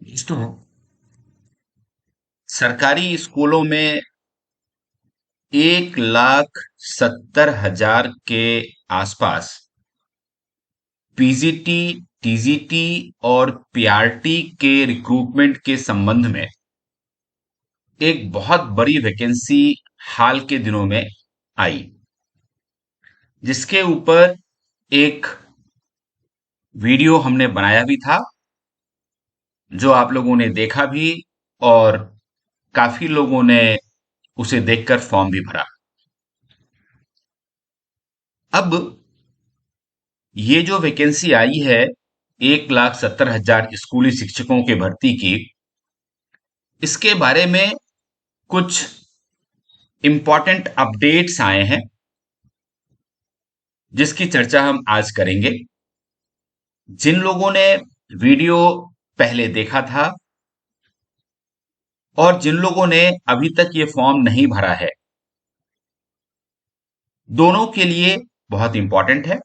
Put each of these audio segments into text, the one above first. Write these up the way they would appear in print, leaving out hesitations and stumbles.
दोस्तों, सरकारी स्कूलों में 1,70,000 के आसपास पीजीटी, टीजीटी और पीआरटी के रिक्रूटमेंट के संबंध में एक बहुत बड़ी वैकेंसी हाल के दिनों में आई, जिसके ऊपर एक वीडियो हमने बनाया भी था, जो आप लोगों ने देखा भी और काफी लोगों ने उसे देखकर फॉर्म भी भरा। अब ये जो वैकेंसी आई है 1,70,000 स्कूली शिक्षकों के भर्ती की, इसके बारे में कुछ इंपॉर्टेंट अपडेट्स आए हैं, जिसकी चर्चा हम आज करेंगे। जिन लोगों ने वीडियो पहले देखा था और जिन लोगों ने अभी तक ये फॉर्म नहीं भरा है, दोनों के लिए बहुत इंपॉर्टेंट है,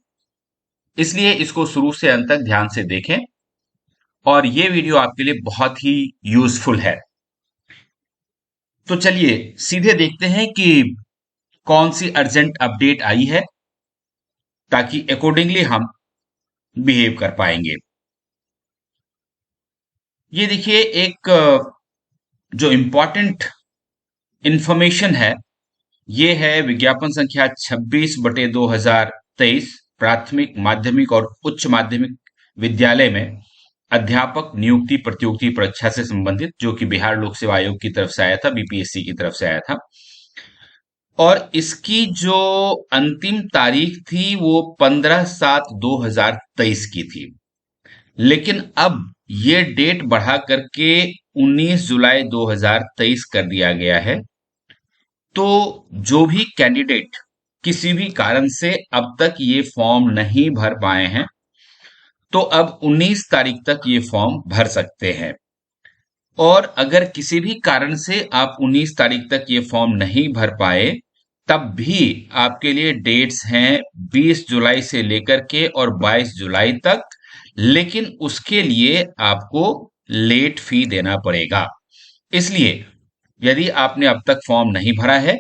इसलिए इसको शुरू से अंत तक ध्यान से देखें और ये वीडियो आपके लिए बहुत ही यूजफुल है। तो चलिए सीधे देखते हैं कि कौन सी अर्जेंट अपडेट आई है, ताकि अकॉर्डिंगली हम बिहेव कर पाएंगे। ये देखिए, एक जो इंपॉर्टेंट इंफॉर्मेशन है, ये है विज्ञापन संख्या 26/2023, प्राथमिक, माध्यमिक और उच्च माध्यमिक विद्यालय में अध्यापक नियुक्ति प्रतियोगिता परीक्षा से संबंधित, जो कि बिहार लोक सेवा आयोग की तरफ से आया था, बीपीएससी की तरफ से आया था। और इसकी जो अंतिम तारीख थी वो 15/7/2023 की थी, लेकिन अब ये डेट बढ़ा करके 19 जुलाई 2023 कर दिया गया है। तो जो भी कैंडिडेट किसी भी कारण से अब तक ये फॉर्म नहीं भर पाए हैं, तो अब 19 तारीख तक ये फॉर्म भर सकते हैं। और अगर किसी भी कारण से आप 19 तारीख तक ये फॉर्म नहीं भर पाए, तब भी आपके लिए डेट्स हैं 20 जुलाई से लेकर के और 22 जुलाई तक, लेकिन उसके लिए आपको लेट फी देना पड़ेगा। इसलिए यदि आपने अब तक फॉर्म नहीं भरा है,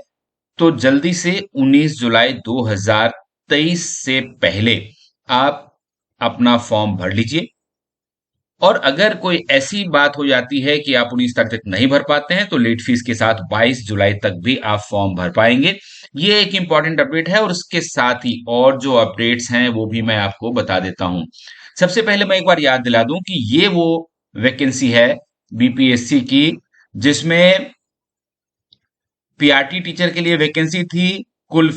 तो जल्दी से 19 जुलाई 2023 से पहले आप अपना फॉर्म भर लीजिए। और अगर कोई ऐसी बात हो जाती है कि आप 19 तारीख तक नहीं भर पाते हैं, तो लेट फीस के साथ 22 जुलाई तक भी आप फॉर्म भर पाएंगे। ये एक इंपॉर्टेंट अपडेट है और उसके साथ ही और जो अपडेट्स हैं वो भी मैं आपको बता देता हूं। सबसे पहले मैं एक बार याद दिला दूं कि ये वो वैकेंसी है बीपीएससी की, जिसमें पीआरटी टीचर के लिए वैकेंसी थी। कुल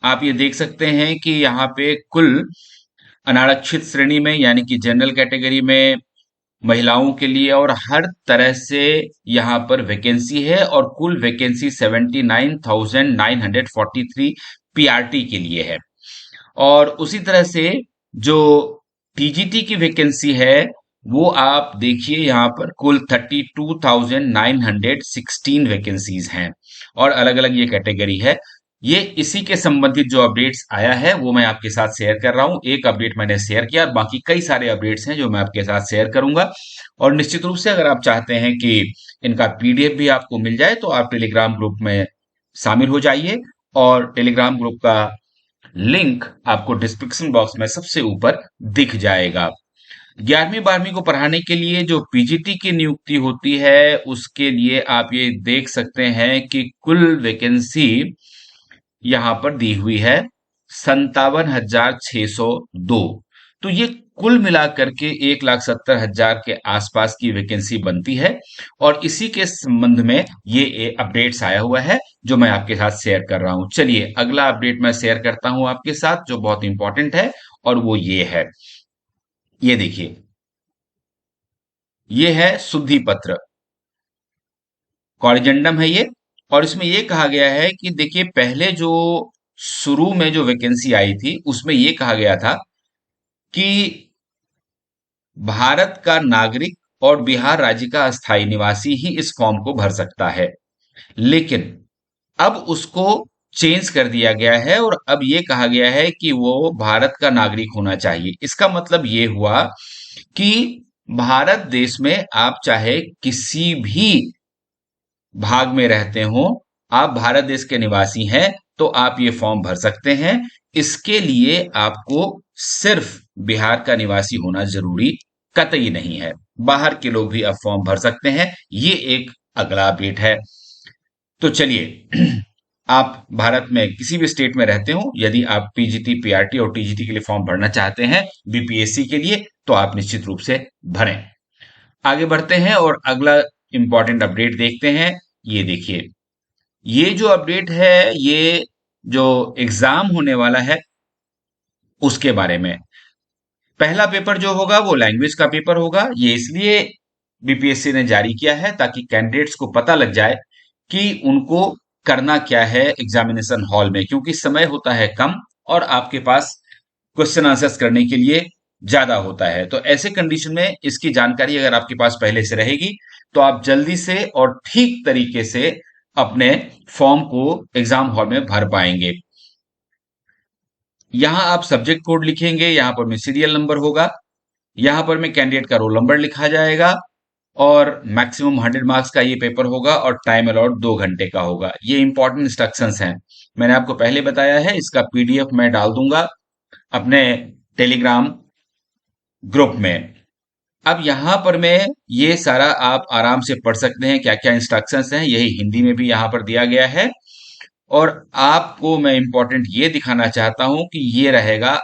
आप ये देख सकते हैं कि यहाँ पे कुल अनारक्षित श्रेणी में, यानी कि जनरल कैटेगरी में, महिलाओं के लिए और हर तरह से यहाँ पर वैकेंसी है, और कुल वैकेंसी 79,943 पीआरटी के लिए है। और उसी तरह से जो टीजीटी की वैकेंसी है, वो आप देखिए यहाँ पर कुल 32,916 वैकेंसीज हैं, और अलग अलग ये कैटेगरी है। ये इसी के संबंधित जो अपडेट्स आया है वो मैं आपके साथ शेयर कर रहा हूँ। एक अपडेट मैंने शेयर किया, बाकी कई सारे अपडेट्स हैं जो मैं आपके साथ शेयर करूंगा। और निश्चित रूप से अगर आप चाहते हैं कि इनका पीडीएफ भी आपको मिल जाए, तो आप टेलीग्राम ग्रुप में शामिल हो जाइए, और टेलीग्राम ग्रुप का लिंक आपको डिस्क्रिप्शन बॉक्स में सबसे ऊपर दिख जाएगा। 11वीं 12वीं को पढ़ाने के लिए जो पीजीटी की नियुक्ति होती है, उसके लिए आप ये देख सकते हैं कि कुल वैकेंसी यहां पर दी हुई है 57,602। तो ये कुल मिलाकर के 1,70,000 के आसपास की वैकेंसी बनती है, और इसी के संबंध में ये अपडेट्स आया हुआ है जो मैं आपके साथ शेयर कर रहा हूं। चलिए अगला अपडेट मैं शेयर करता हूं आपके साथ, जो बहुत इंपॉर्टेंट है, और वो ये है। ये देखिए, ये है शुद्धि पत्र, कॉरिजेंडम है ये। और इसमें ये कहा गया है कि देखिए, पहले जो शुरू में जो वैकेंसी आई थी उसमें ये कहा गया था कि भारत का नागरिक और बिहार राज्य का अस्थायी निवासी ही इस फॉर्म को भर सकता है, लेकिन अब उसको चेंज कर दिया गया है और अब ये कहा गया है कि वो भारत का नागरिक होना चाहिए। इसका मतलब ये हुआ कि भारत देश में आप चाहे किसी भी भाग में रहते हो, आप भारत देश के निवासी हैं, तो आप ये फॉर्म भर सकते हैं। इसके लिए आपको सिर्फ बिहार का निवासी होना जरूरी कतई नहीं है। बाहर के लोग भी अब फॉर्म भर सकते हैं। ये एक अगला अपडेट है। तो चलिए, आप भारत में किसी भी स्टेट में रहते हो, यदि आप पीजीटी, पीआरटी और टीजीटी के लिए फॉर्म भरना चाहते हैं बीपीएससी के लिए, तो आप निश्चित रूप से भरें। आगे बढ़ते हैं और अगला इंपॉर्टेंट अपडेट देखते हैं। ये देखिए, ये जो अपडेट है, ये जो एग्जाम होने वाला है उसके बारे में। पहला पेपर जो होगा वो लैंग्वेज का पेपर होगा। ये इसलिए बीपीएससी ने जारी किया है ताकि कैंडिडेट्स को पता लग जाए कि उनको करना क्या है एग्जामिनेशन हॉल में, क्योंकि समय होता है कम और आपके पास क्वेश्चन आंसर्स करने के लिए ज्यादा होता है। तो ऐसे कंडीशन में इसकी जानकारी अगर आपके पास पहले से रहेगी, तो आप जल्दी से और ठीक तरीके से अपने फॉर्म को एग्जाम हॉल में भर पाएंगे। यहां आप सब्जेक्ट कोड लिखेंगे, यहां पर में सीरियल नंबर होगा, यहां पर में कैंडिडेट का रोल नंबर लिखा जाएगा और मैक्सिमम 100 मार्क्स का ये पेपर होगा और टाइम अलॉट 2 घंटे का होगा। ये इंपॉर्टेंट इंस्ट्रक्शंस हैं, मैंने आपको पहले बताया है। इसका पीडीएफ मैं डाल दूंगा अपने टेलीग्राम ग्रुप में। अब यहां पर मैं ये सारा आप आराम से पढ़ सकते हैं, क्या क्या इंस्ट्रक्शंस हैं, यही हिंदी में भी यहां पर दिया गया है। और आपको मैं इंपॉर्टेंट ये दिखाना चाहता हूं कि ये रहेगा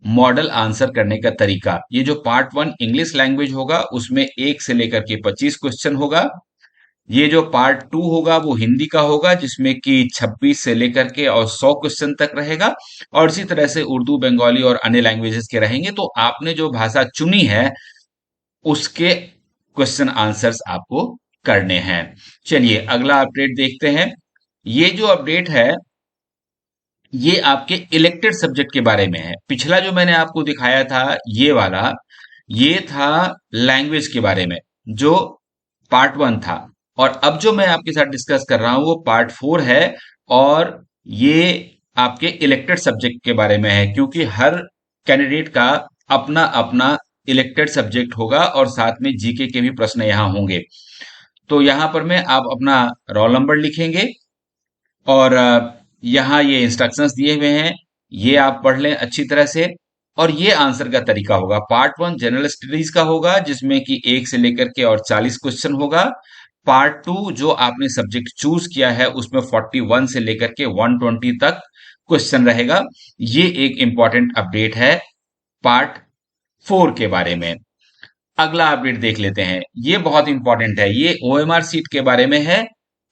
मॉडल आंसर करने का तरीका। ये जो पार्ट 1 इंग्लिश लैंग्वेज होगा उसमें 1 से लेकर के 25 क्वेश्चन होगा। ये जो पार्ट 2 होगा वो हिंदी का होगा, जिसमें कि 26 से लेकर के और 100 क्वेश्चन तक रहेगा। और इसी तरह से उर्दू, बंगाली और अन्य लैंग्वेजेस के रहेंगे। तो आपने जो भाषा चुनी है उसके क्वेश्चन आंसर्स आपको करने हैं। चलिए अगला अपडेट देखते हैं। ये जो अपडेट है ये आपके इलेक्टेड सब्जेक्ट के बारे में है। पिछला जो मैंने आपको दिखाया था ये वाला, ये था लैंग्वेज के बारे में, जो पार्ट 1 था। और अब जो मैं आपके साथ डिस्कस कर रहा हूं वो पार्ट 4 है। और ये आपके इलेक्टेड सब्जेक्ट के बारे में है, क्योंकि हर कैंडिडेट का अपना अपना इलेक्टेड सब्जेक्ट होगा और साथ में जीके के भी प्रश्न यहां होंगे। तो यहां पर मैं आप अपना रोल नंबर लिखेंगे और यहाँ ये इंस्ट्रक्शंस दिए हुए हैं, ये आप पढ़ लें अच्छी तरह से। और ये आंसर का तरीका होगा, पार्ट 1 जनरल स्टडीज का होगा, जिसमें कि 1 से लेकर के और 40 क्वेश्चन होगा। पार्ट 2 जो आपने सब्जेक्ट चूज किया है उसमें 41 से लेकर के 120 तक क्वेश्चन रहेगा। ये एक इंपॉर्टेंट अपडेट है पार्ट 4 के बारे में। अगला अपडेट देख लेते हैं, ये बहुत इंपॉर्टेंट है। ये ओएमआर सीट के बारे में है,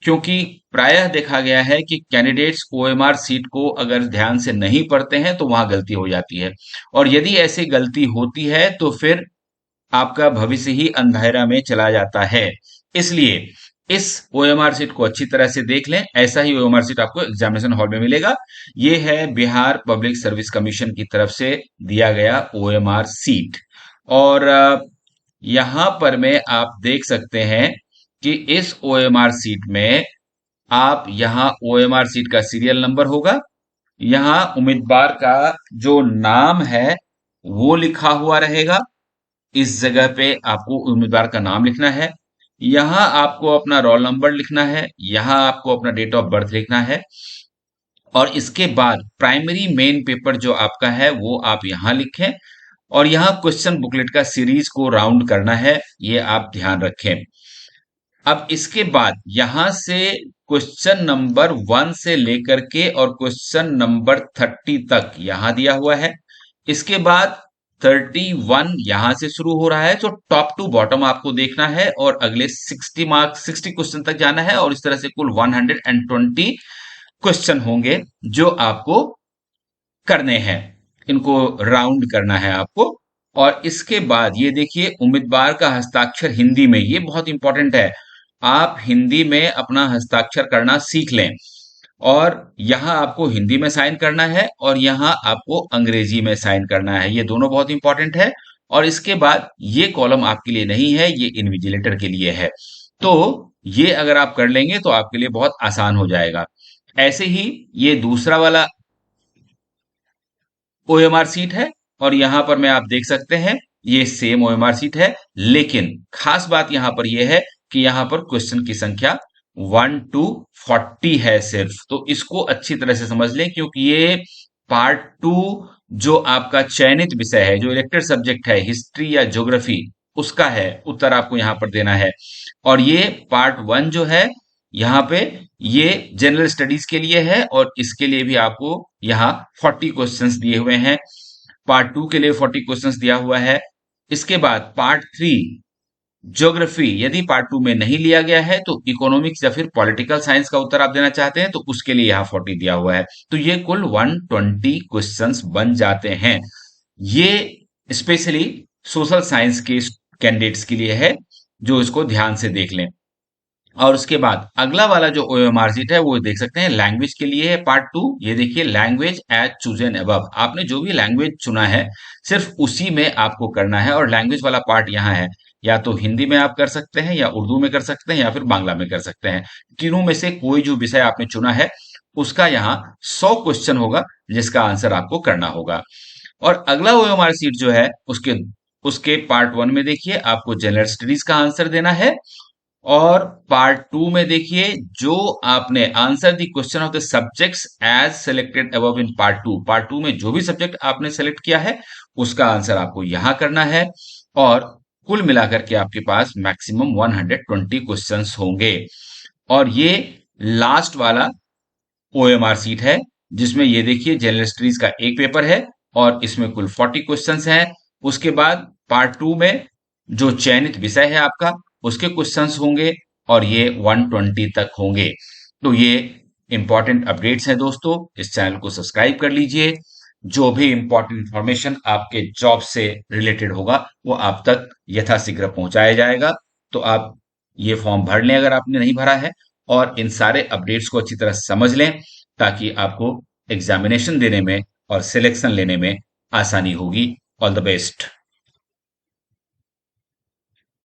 क्योंकि प्रायः देखा गया है कि कैंडिडेट्स ओएमआर सीट को अगर ध्यान से नहीं पढ़ते हैं तो वहां गलती हो जाती है। और यदि ऐसी गलती होती है तो फिर आपका भविष्य ही अंधेरा में चला जाता है। इसलिए इस ओएमआर सीट को अच्छी तरह से देख लें। ऐसा ही ओएमआर सीट आपको एग्जामिनेशन हॉल में मिलेगा। ये है बिहार पब्लिक सर्विस कमीशन की तरफ से दिया गया ओएमआर सीट। और यहां पर में आप देख सकते हैं कि इस ओएमआर सीट में आप यहां ओएमआर सीट का सीरियल नंबर होगा, यहां उम्मीदवार का जो नाम है वो लिखा हुआ रहेगा। इस जगह पे आपको उम्मीदवार का नाम लिखना है, यहां आपको अपना रोल नंबर लिखना है, यहां आपको अपना डेट ऑफ बर्थ लिखना है। और इसके बाद प्राइमरी मेन पेपर जो आपका है वो आप यहां लिखें। और यहां क्वेश्चन बुकलेट का सीरीज को राउंड करना है, ये आप ध्यान रखें। अब इसके बाद यहां से क्वेश्चन नंबर 1 से लेकर के और क्वेश्चन नंबर 30 तक यहां दिया हुआ है। इसके बाद 31 यहां से शुरू हो रहा है, तो टॉप टू बॉटम आपको देखना है और अगले 60 क्वेश्चन तक जाना है। और इस तरह से कुल 120 क्वेश्चन होंगे जो आपको करने हैं, इनको राउंड करना है आपको। और इसके बाद ये देखिए, उम्मीदवार का हस्ताक्षर हिंदी में, ये बहुत इंपॉर्टेंट है। आप हिंदी में अपना हस्ताक्षर करना सीख लें। और यहां आपको हिंदी में साइन करना है और यहां आपको अंग्रेजी में साइन करना है, ये दोनों बहुत इंपॉर्टेंट है। और इसके बाद ये कॉलम आपके लिए नहीं है, ये इन्विजिलेटर के लिए है। तो ये अगर आप कर लेंगे तो आपके लिए बहुत आसान हो जाएगा। ऐसे ही ये दूसरा वाला ओएमआर सीट है और यहां पर में आप देख सकते हैं ये सेम ओएमआर सीट है, लेकिन खास बात यहां पर यह है कि यहां पर क्वेश्चन की संख्या 1 to 40 है सिर्फ। तो इसको अच्छी तरह से समझ लें, क्योंकि ये पार्ट 2 जो आपका चयनित विषय है, जो इलेक्टेड सब्जेक्ट है, हिस्ट्री या ज्योग्राफी, उसका है उत्तर आपको यहां पर देना है। और ये पार्ट 1 जो है, यहाँ पे ये जनरल स्टडीज के लिए है, और इसके लिए भी आपको यहाँ 40 क्वेश्चंस दिए हुए हैं। पार्ट 2 के लिए 40 क्वेश्चंस दिया हुआ है। इसके बाद पार्ट 3 ज्योग्राफी, यदि पार्ट 2 में नहीं लिया गया है तो इकोनॉमिक्स या फिर पॉलिटिकल साइंस का उत्तर आप देना चाहते हैं, तो उसके लिए यहाँ 40 दिया हुआ है। तो ये कुल 120 क्वेश्चंस बन जाते हैं। ये स्पेशली सोशल साइंस के कैंडिडेट्स के लिए है, जो इसको ध्यान से देख लें। और उसके बाद अगला वाला जो ओएमआर शीट है वो देख सकते हैं, लैंग्वेज के लिए है पार्ट 2। ये देखिए, लैंग्वेज एज चूजन अबव, आपने जो भी लैंग्वेज चुना है सिर्फ उसी में आपको करना है। और लैंग्वेज वाला पार्ट यहाँ है, या तो हिंदी में आप कर सकते हैं, या उर्दू में कर सकते हैं, या फिर बांग्ला में कर सकते हैं। तीनों में से कोई जो विषय आपने चुना है उसका यहाँ 100 क्वेश्चन होगा, जिसका आंसर आपको करना होगा। और अगला ओएमआर शीट जो है, उसके उसके पार्ट 1 में देखिए आपको जनरल स्टडीज का आंसर देना है। और पार्ट 2 में देखिए, जो आपने आंसर दी question of the subjects as selected above in part 2 में जो भी सब्जेक्ट आपने सेलेक्ट किया है उसका आंसर आपको यहां करना है। और कुल मिलाकर के आपके पास मैक्सिमम 120 क्वेश्चंस होंगे। और ये लास्ट वाला ओएमआर सीट है, जिसमें ये देखिए जनरल स्टडीज का एक पेपर है और इसमें कुल 40 क्वेश्चंस हैं। उसके बाद पार्ट 2 में जो चयनित विषय है आपका, उसके क्वेश्चंस होंगे, और ये 120 तक होंगे। तो ये इंपॉर्टेंट अपडेट्स हैं दोस्तों, इस चैनल को सब्सक्राइब कर लीजिए। जो भी इंपॉर्टेंट इंफॉर्मेशन आपके जॉब से रिलेटेड होगा वो आप तक यथाशीघ्र पहुंचाया जाएगा। तो आप ये फॉर्म भर लें अगर आपने नहीं भरा है, और इन सारे अपडेट्स को अच्छी तरह समझ लें, ताकि आपको एग्जामिनेशन देने में और सिलेक्शन लेने में आसानी होगी। All the best.